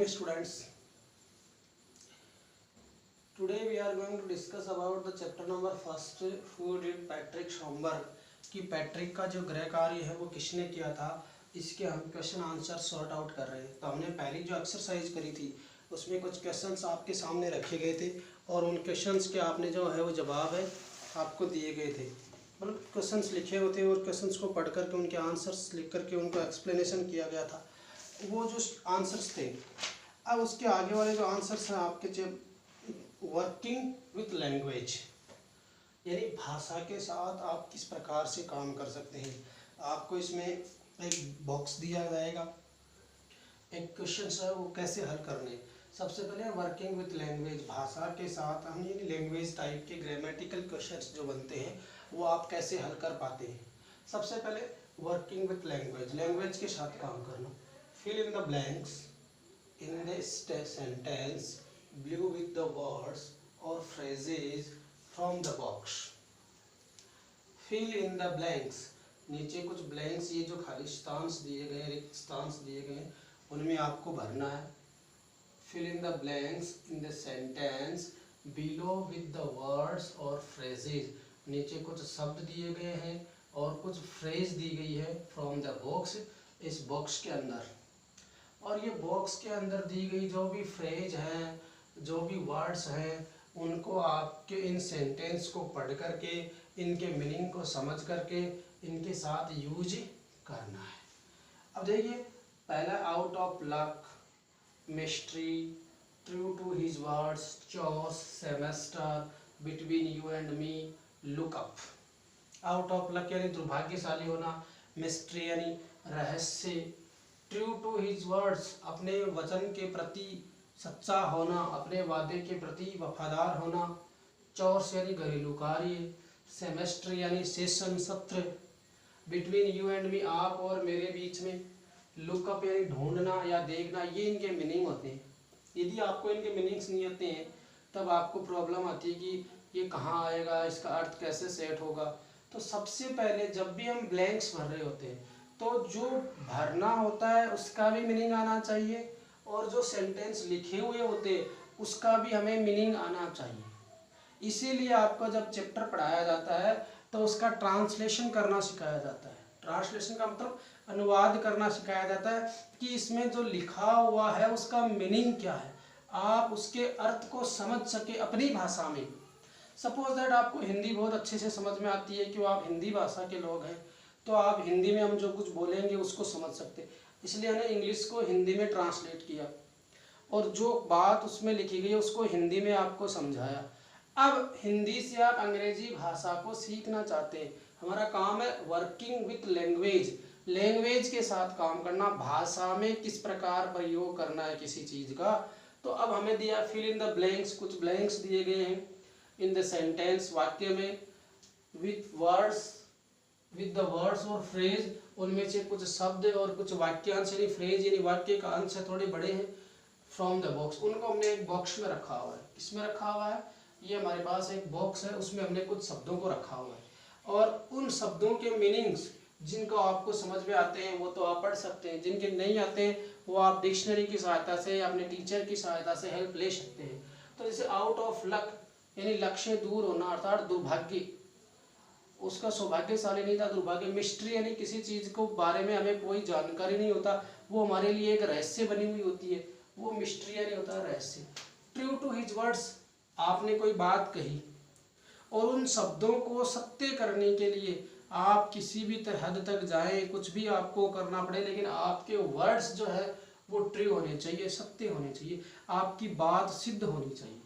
dear students, today we are going to discuss about the chapter number first, who did Patrick Schomburg कि Patrick का जो गृह कार्य है वो किसने किया था। इसके हम क्वेश्चन आंसर सॉर्ट आउट कर रहे हैं। तो हमने पहली जो एक्सरसाइज करी थी उसमें कुछ क्वेश्चंस आपके सामने रखे गए थे और उन क्वेश्चंस के आपने जो है वो जवाब है आपको दिए गए थे, मतलब क्वेश्चंस लिखे होते और क्वेश्चंस को पढ़ करके उनके आंसर्स लिख करके उनको एक्सप्लेनेशन किया गया था। वो जो आंसर्स थे, अब उसके आगे वाले जो आंसर्स हैं आपके जब वर्किंग विथ लैंग्वेज, यानी भाषा के साथ आप किस प्रकार से काम कर सकते हैं। आपको इसमें एक बॉक्स दिया जाएगा, एक क्वेश्चन है वो कैसे हल करने। सबसे पहले वर्किंग विथ लैंग्वेज, भाषा के साथ हम ये लैंग्वेज टाइप के ग्रामेटिकल क्वेश्चंस जो बनते हैं वो आप कैसे हल कर पाते हैं। सबसे पहले वर्किंग विथ लैंग्वेज, लैंग्वेज के साथ काम करना। Fill in the blanks in the sentence blue with the words और phrases from the box. Fill in the blanks, नीचे कुछ ब्लैंक्स, ये जो खाली स्थान दिए गए, रिक्त स्थान दिए गए, उनमें आपको भरना है। Fill in the blanks in the sentence below with the words और फ्रेजेज, नीचे कुछ शब्द दिए गए हैं और कुछ फ्रेज दी गई है फ्रॉम द बॉक्स, इस बॉक्स के अंदर। और ये बॉक्स के अंदर दी गई जो भी फ्रेज हैं, जो भी वर्ड्स हैं, उनको आपके इन सेंटेंस को पढ़ करके इनके मीनिंग को समझ करके इनके साथ यूज करना है। अब देखिए, पहला out of luck, mystery, true to his words, chaos, semester, between you and me, look up. Out of luck यानी दुर्भाग्यशाली होना, मिस्ट्री यानी रहस्य, ट्रू टू हिज वर्ड्स अपने वचन के प्रति सच्चा होना, अपने वादे के प्रति वफादार होना, चौर्स यानी घरेलू कार्य, सेमेस्टर यानी सेशन सत्र, बिटवीन यू एंड मी आप और मेरे बीच में, लुकअप यानी ढूंढना या देखना, ये इनके मीनिंग होते हैं। यदि आपको इनके मीनिंग्स नहीं आते हैं तब आपको प्रॉब्लम आती है कि ये कहाँ आएगा, इसका अर्थ कैसे सेट होगा। तो सबसे पहले जब भी हम ब्लैंक्स भर रहे होते हैं तो जो भरना होता है उसका भी मीनिंग आना चाहिए और जो सेंटेंस लिखे हुए होते हैं उसका भी हमें मीनिंग आना चाहिए। इसीलिए आपको जब चैप्टर पढ़ाया जाता है तो उसका ट्रांसलेशन करना सिखाया जाता है। ट्रांसलेशन का मतलब अनुवाद करना सिखाया जाता है कि इसमें जो लिखा हुआ है उसका मीनिंग क्या है, आप उसके अर्थ को समझ सके अपनी भाषा में। सपोज दैट आपको हिंदी बहुत अच्छे से समझ में आती है कि आप हिंदी भाषा के लोग हैं, तो आप हिंदी में हम जो कुछ बोलेंगे उसको समझ सकते, इसलिए हमने इंग्लिश को हिंदी में ट्रांसलेट किया और जो बात उसमें लिखी गई है उसको हिंदी में आपको समझाया। अब हिंदी से आप अंग्रेजी भाषा को सीखना चाहते हैं, हमारा काम है वर्किंग विथ लैंग्वेज, लैंग्वेज के साथ काम करना, भाषा में किस प्रकार प्रयोग करना है किसी चीज़ का। तो अब हमें दिया फिल इन द ब्लैंक्स, कुछ ब्लैंक्स दिए गए हैं इन द सेंटेंस, वाक्य में, with words, with the words और फ्रेज, उनमें से कुछ शब्द और कुछ वाक्यांश यानी फ्रेज यानी वाक्य का अंश थोड़े बड़े हैं, फ्रॉम द बॉक्स, उनको हमने एक बॉक्स में रखा हुआ है। किसमें रखा हुआ है, ये हमारे पास एक बॉक्स है, उसमें हमने कुछ शब्दों को रखा हुआ है और उन शब्दों के मीनिंग्स जिनको आपको समझ में आते हैं वो तो आप पढ़ सकते हैं, जिनके नहीं आते हैं वो आप डिक्शनरी की सहायता से या अपने टीचर की सहायता से हेल्प ले सकते हैं। तो जैसे आउट ऑफ लक यानी लक्ष्य दूर होना अर्थात दुर्भाग्य, उसका सौभाग्यशाली नहीं था, दुर्भाग्य। मिस्ट्री यानी किसी चीज़ को बारे में हमें कोई जानकारी नहीं होता, वो हमारे लिए एक रहस्य बनी हुई होती है, वो मिस्ट्री यानी होता है रहस्य। ट्रू टू हिज वर्ड्स, आपने कोई बात कही और उन शब्दों को सत्य करने के लिए आप किसी भी हद तक जाएं, कुछ भी आपको करना पड़े, लेकिन आपके वर्ड्स जो है वो ट्रू होने चाहिए, सत्य होने चाहिए, आपकी बात सिद्ध होनी चाहिए।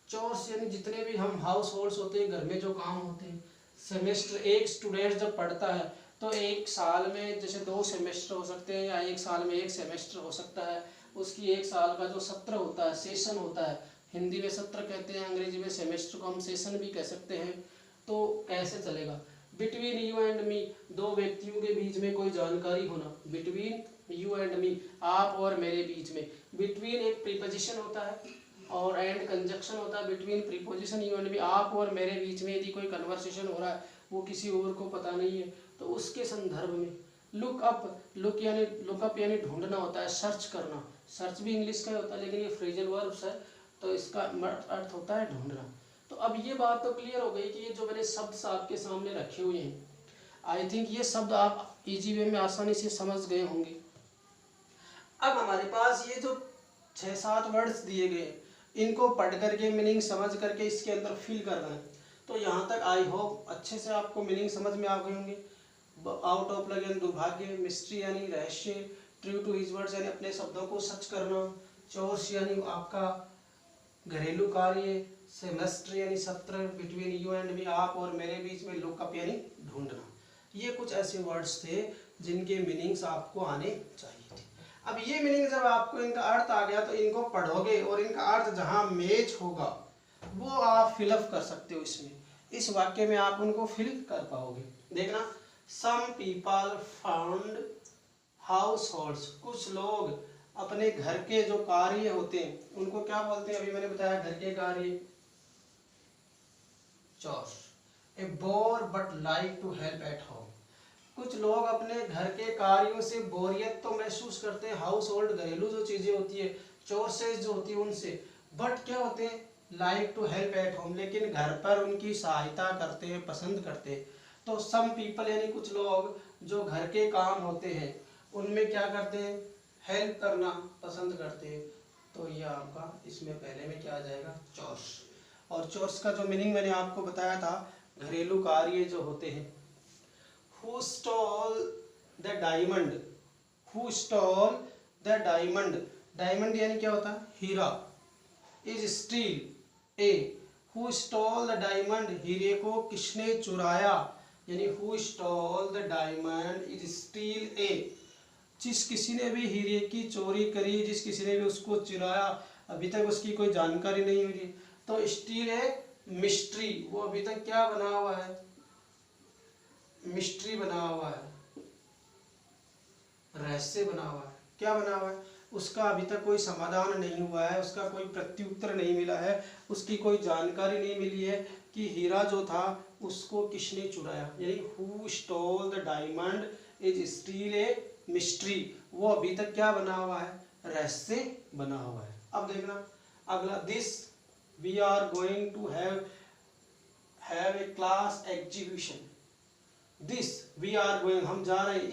चोर्स यानी जितने भी हम हाउस होल्ड्स होते हैं, घर में जो काम होते हैं। सेमेस्टर, एक स्टूडेंट जब पढ़ता है तो एक साल में जैसे 2 सेमेस्टर हो सकते हैं या एक साल में 1 सेमेस्टर हो सकता है, उसकी एक साल का जो सत्र होता है, सेशन होता है, हिंदी में सत्र कहते हैं, अंग्रेजी में सेमेस्टर को हम सेशन भी कह सकते हैं। तो कैसे चलेगा, बिटवीन यू एंड मी, 2 व्यक्तियों के बीच में कोई जानकारी होना, बिटवीन यू एंड मी आप और मेरे बीच में, बिटवीन एक प्रीपोजिशन होता है और एंड कंजक्शन होता है, बिटवीन प्रीपोजिशन यू एंड मी आप और मेरे बीच में यदि कोई कन्वर्सेशन हो रहा है वो किसी और को पता नहीं है तो उसके संदर्भ में। लुक अप, लुक यानी लुकअप यानी ढूंढना होता है, सर्च करना, सर्च भी इंग्लिश का ही होता है, लेकिन ये फ्रेजल वर्ब्स है तो इसका अर्थ होता है ढूंढना। तो अब ये बात तो क्लियर हो गई कि ये जो मैंने शब्द आपके सामने रखे हुए हैं, आई थिंक ये शब्द आप इजी वे में आसानी से समझ गए होंगे। अब हमारे पास ये जो 6-7 वर्ड्स दिए गए, इनको पढ़ करके मीनिंग समझ करके इसके अंदर फिल करना है। तो यहाँ तक आई होप अच्छे से आपको मीनिंग समझ में आ गए होंगे। आउट ऑफ लग यानी दुर्भाग्य, मिस्ट्री यानी रहस्य, ट्रू टू हिज वर्ड्स यानी अपने शब्दों को सच करना, चोर्स यानी आपका घरेलू कार्य, सेमेस्टर यानी सत्र, बिटवीन यू एंड मी आप और मेरे बीच में, लुकअप यानी ढूंढना। ये कुछ ऐसे वर्ड्स थे जिनके मीनिंग्स आपको आने चाहिए थे। अब ये मीनिंग जब आपको इनका अर्थ आ गया तो इनको पढ़ोगे और इनका अर्थ जहाँ मैच होगा वो आप फिलअप कर सकते हो इसमें, इस वाक्य में आप उनको फिल कर पाओगे। देखना, some people found households, कुछ लोग अपने घर के जो कार्य होते हैं उनको क्या बोलते हैं, अभी मैंने बताया घर के कार्य, chores. A bore but like to help at home, कुछ लोग अपने घर के कार्यों से बोरियत तो महसूस करते हैं, हाउस होल्ड घरेलू जो चीजें होती है, चोर्सेज जो होती है उनसे, बट क्या होते हैं, like to help at home, लेकिन घर पर उनकी सहायता करते हैं, पसंद करते हैं। तो सम पीपल यानी कुछ लोग जो घर के काम होते हैं उनमें क्या करते हैं, हेल्प करना पसंद करते हैं। तो ये आपका इसमें पहले में क्या आ जाएगा, चोर्स। और चोर्स का जो मीनिंग मैंने आपको बताया था, घरेलू कार्य जो होते हैं। Who stole the diamond? Who stole the diamond? Diamond यानी क्या होता है, हीरा। Is steal a, who stole the diamond? हीरे को किसने चुराया, यानी who stole the diamond is steal a, जिस किसी ने भी हीरे की चोरी करी, जिस किसी ने भी उसको चुराया, अभी तक उसकी कोई जानकारी नहीं हुई। तो स्टील है मिस्ट्री, वो अभी तक क्या बना हुआ है, मिस्ट्री बना हुआ है, रहस्य बना हुआ है। क्या बना हुआ है, उसका अभी तक कोई समाधान नहीं हुआ है, उसका कोई प्रत्युत्तर नहीं मिला है, उसकी कोई जानकारी नहीं मिली है कि हीरा जो था उसको किसने चुराया, यानी who stole the diamond is still a mystery, वो अभी तक क्या बना हुआ है, रहस्य बना हुआ है। अब देखना अगला, this we are going to have a class exhibition. This we are going, हम जा रहे हैं,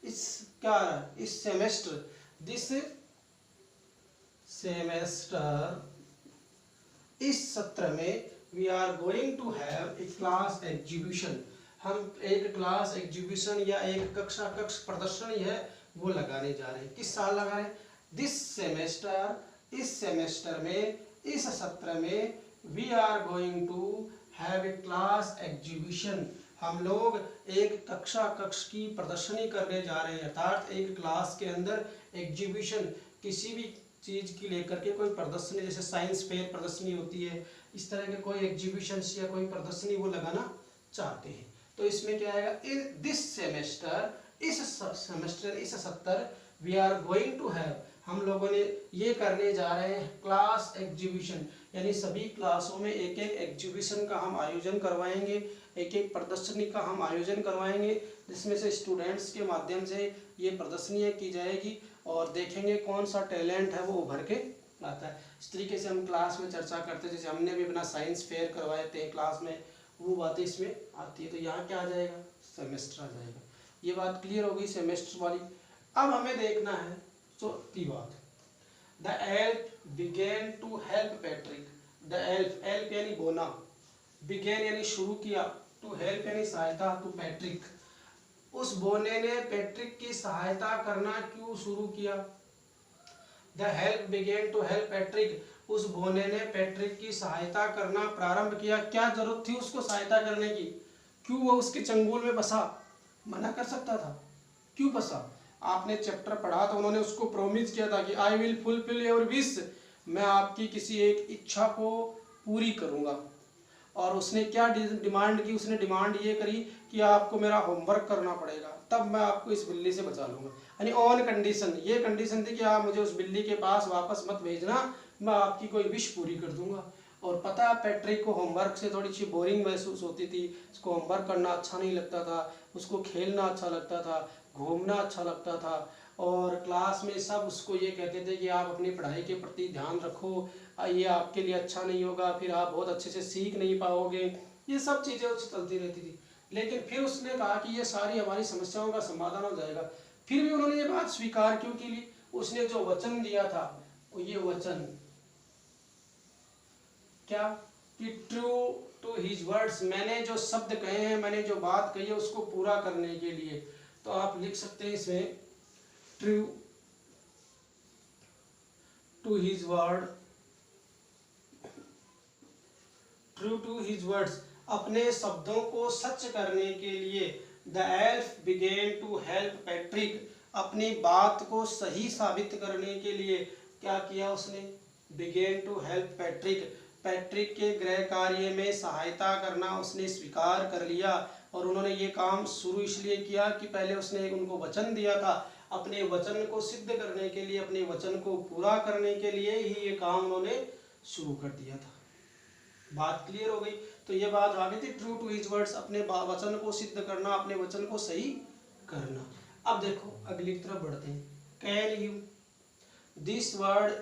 इस क्या है, इस सेमेस्टर, दिस सेमेस्टर, इस सत्र में, we are going to have a class exhibition, हम एक क्लास एग्जीबिशन या एक कक्षा कक्ष प्रदर्शनी है वो लगाने जा रहे हैं। किस साल लगा रहे हैं, दिस सेमेस्टर, इस सेमेस्टर में, इस सत्र में, we are going to have a class exhibition, हम लोग एक कक्षा कक्ष की प्रदर्शनी करने जा रहे हैं, अर्थात एक क्लास के अंदर एग्जीबिशन, किसी भी चीज की लेकर के कोई प्रदर्शनी, जैसे साइंस फेयर प्रदर्शनी होती है, इस तरह के कोई एग्जीबिशन या कोई प्रदर्शनी वो लगाना चाहते हैं। तो इसमें क्या आएगा, इन दिस सेमेस्टर, इस सेमेस्टर, इस सत्र, we are going to have, हम लोगों ने ये करने जा रहे हैं क्लास एग्जीबिशन, यानी सभी क्लासों में एक एक एग्जीबिशन का हम आयोजन करवाएंगे, एक एक प्रदर्शनी का हम आयोजन करवाएंगे, जिसमें से स्टूडेंट्स के माध्यम से ये प्रदर्शनियाँ की जाएगी और देखेंगे कौन सा टैलेंट है वो उभर के आता है। इस तरीके से हम क्लास में चर्चा करते हैं, जैसे हमने भी अपना साइंस फेयर करवाए थे क्लास में, वो बातें इसमें आती है। तो यहाँ क्या आ जाएगा, सेमेस्टर आ जाएगा। ये बात क्लियर होगी सेमेस्टर वाली। अब हमें देखना है चौथी बात, the elf began to help Patrick, the elf, elf यानी बोना, बिगेन यानी शुरू किया, टू हेल्प यानी सहायता, टू पैट्रिक, उस बोने ने पैट्रिक की सहायता करना क्यों शुरू किया, the help began to help Patrick, उस बोने ने पैट्रिक की सहायता करना प्रारंभ किया। क्या जरूरत थी उसको सहायता करने की, क्यों वो उसके चंगुल में बसा, मना कर सकता था, क्यों बसा। आपने चैप्टर पढ़ा तो उन्होंने उसको प्रॉमिस किया था कि I will fulfil your wish, मैं आपकी किसी एक इच्छा को पूरी करूंगा। और उसने क्या डिमांड की, उसने डिमांड ये करी कि आपको मेरा होमवर्क करना पड़ेगा, तब मैं आपको इस बिल्ली से बचा लूंगा, यानी ऑन कंडीशन, ये कंडीशन थी कि आप मुझे उस बिल्ली के पास वापस मत भेजना, मैं आपकी कोई विश पूरी कर दूंगा। और पता है पैट्रिक को होमवर्क से थोड़ी सी बोरिंग महसूस होती थी, उसको होमवर्क करना अच्छा नहीं लगता था, उसको खेलना अच्छा लगता था, घूमना अच्छा लगता था, और क्लास में सब उसको ये कहते थे कि आप अपनी पढ़ाई के प्रति ध्यान रखो, ये आपके लिए अच्छा नहीं होगा, फिर आप बहुत अच्छे से सीख नहीं पाओगे, ये सब चीज़ें उससे चलती रहती थी। लेकिन फिर उसने कहा कि ये सारी हमारी समस्याओं का समाधान हो जाएगा। फिर भी उन्होंने ये बात स्वीकार क्यों की ली? उसने जो वचन दिया था, ये वचन क्या कि ट्रू टू हिज वर्ड्स, मैंने जो शब्द कहे हैं, मैंने जो बात कही है उसको पूरा करने के लिए। तो आप लिख सकते हैं इसमें true to his word, true to his words, अपने शब्दों को सच करने के लिए the elf began to help Patrick, अपनी बात को सही साबित करने के लिए क्या किया उसने? Began to help Patrick, Patrick के गृह कार्य में सहायता करना उसने स्वीकार कर लिया। और उन्होंने ये काम शुरू इसलिए किया कि पहले उसने उनको वचन दिया था, अपने वचन को सिद्ध करने के लिए, अपने वचन को पूरा करने के लिए ही ये काम उन्होंने शुरू कर दिया था। बात क्लियर हो गई? तो ये बात आ गई थी ट्रू टू हिज वर्ड्स, अपने वचन को सिद्ध करना, अपने वचन को सही करना। अब देखो अगली तरफ बढ़ते हैं। Can you, this word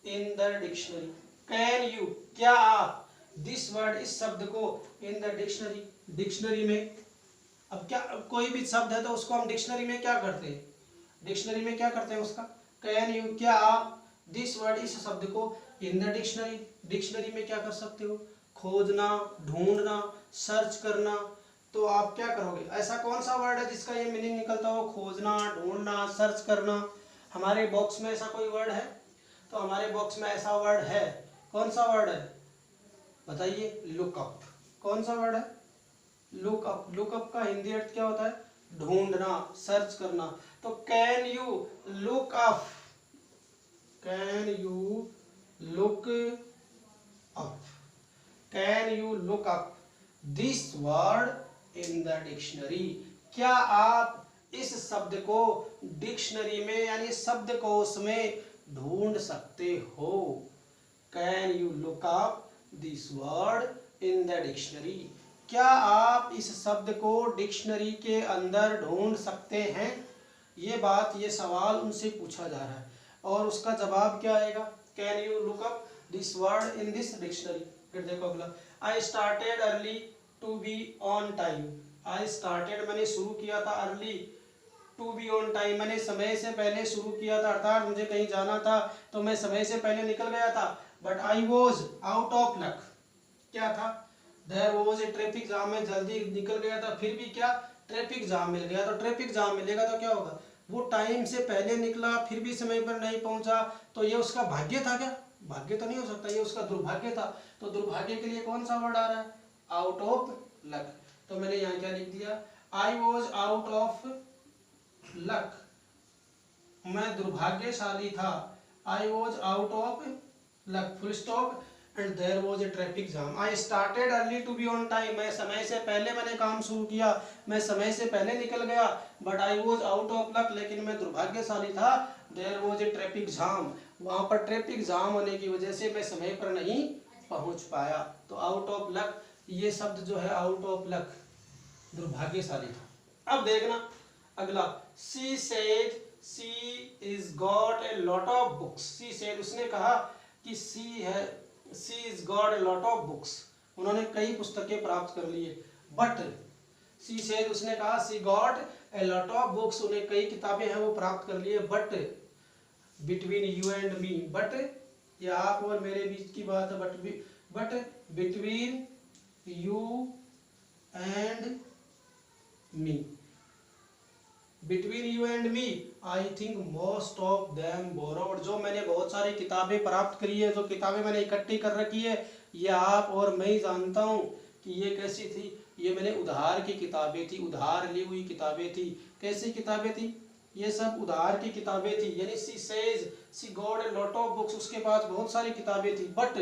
in the dictionary, can you, क्या आप, दिस वर्ड, इस शब्द को, इन द डिक्शनरी, डिक्शनरी में, अब क्या कोई भी शब्द है तो उसको हम डिक्शनरी में क्या करते हैं? डिक्शनरी में क्या करते हैं उसका? कैन यू, क्या आप, दिस वर्ड, इस शब्द को, इन द डिक्शनरी, डिक्शनरी में क्या कर सकते हो? खोजना, ढूंढना, सर्च करना। तो आप क्या करोगे? ऐसा कौन सा वर्ड है जिसका ये मीनिंग निकलता हो? खोजना, ढूंढना, सर्च करना। हमारे बॉक्स में ऐसा कोई वर्ड है? तो हमारे बॉक्स में ऐसा वर्ड है। कौन सा वर्ड है बताइए? लुकअप। कौन सा वर्ड है? लुकअप। लुकअप का हिंदी अर्थ क्या होता है? ढूंढना, सर्च करना। तो can you look up, can you look up, can you look up this word in the dictionary, क्या आप इस शब्द को डिक्शनरी में यानी शब्दकोश में ढूंढ सकते हो? Can you look up this word in the dictionary, क्या आप इस शब्द को डिक्शनरी के अंदर ढूंढ सकते हैं? ये बात, ये सवाल उनसे पूछा जा रहा है और उसका जवाब क्या आएगा? Can you look up this word in this dictionary. फिर देखो अगला, I started early to be on time, I started मैंने शुरू किया था, early to be on time मैंने समय से पहले शुरू किया था, अर्थात मुझे कहीं जाना था तो मैं समय से पहले निकल गया था। But I was out of luck, क्या था? There was a traffic jam, में जल्दी निकल गया था, फिर भी क्या? ट्रैफिक जाम मिल गया। तो ट्रैफिक जाम मिलेगा तो क्या होगा? वो टाइम से पहले निकला फिर भी समय पर नहीं पहुंचा, तो ये उसका भाग्य था क्या? भाग्य तो नहीं हो सकता, ये उसका दुर्भाग्य था। तो दुर्भाग्य के लिए कौन सा वर्ड आ रहा है? Out of luck. तो मैंने यहाँ क्या लिख दिया? I was out of luck, मैं दुर्भाग्यशाली था। I was out of luck, full stop, and there was a traffic jam. I started early to be on time, मैं समय से पहले मैंने काम शुरू किया, मैं समय से पहले निकल गया। But I was out of luck, लेकिन मैं दुर्भाग्यशाली था। There was a traffic jam, वहां पर ट्रैफिक जाम होने की वजह से मैं समय पर नहीं पहुंच पाया। तो आउट ऑफ लक, ये शब्द जो है आउट ऑफ लक, दुर्भाग्यशाली था। अब देखना अगला, she said she is got a lot of books, she said, उसने कहा कि she is got a lot of books, उन्होंने कई पुस्तकें प्राप्त कर ली है। बट शी सेड, उसने कहा she got a lot of books, उन्हें कई किताबें हैं वो प्राप्त कर ली है। But between you and me, but ये आप और मेरे बीच की बात है। But between you and me, between you and me I think most of them borrowed, जो मैंने बहुत सारी किताबें प्राप्त करी है, जो किताबें मैंने इकट्ठी कर रखी है, ये आप और मैं ही जानता हूँ कि ये कैसी थी। ये मैंने उधार की किताबें थी, उधार ली हुई किताबें थी। कैसी किताबें थी? ये सब उधार की किताबें थी। यानी she says she got a lot of books, उसके पास बहुत सारी किताबें थी। बट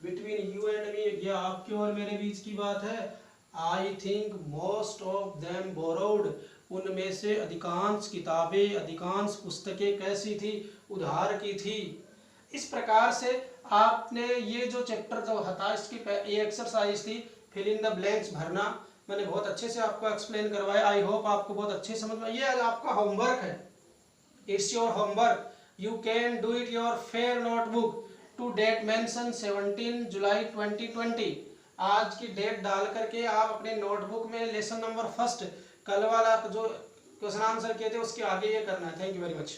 बिटवीन यू एंड मी, ये आपके और मेरे बीच की बात है। I think most of them borrowed, उनमें से अधिकांश किताबें, अधिकांश पुस्तकें कैसी थी? उधार की थी। इस प्रकार से आपने ये जो चैप्टर जो था, इसकी ये एक्सरसाइज थी फिल इन द ब्लैंक्स भरना, मैंने बहुत अच्छे से आपको एक्सप्लेन करवाया। आई होप आपको बहुत अच्छे समझ में। ये आपका होमवर्क है, it's your homework, you can do it your fair notebook to date mention 17 July 2020। आज की डेट डाल करके आप अपने नोटबुक में लेसन नंबर फर्स्ट कल वाला जो क्वेश्चन आंसर किए थे उसके आगे ये करना है। Thank you very much.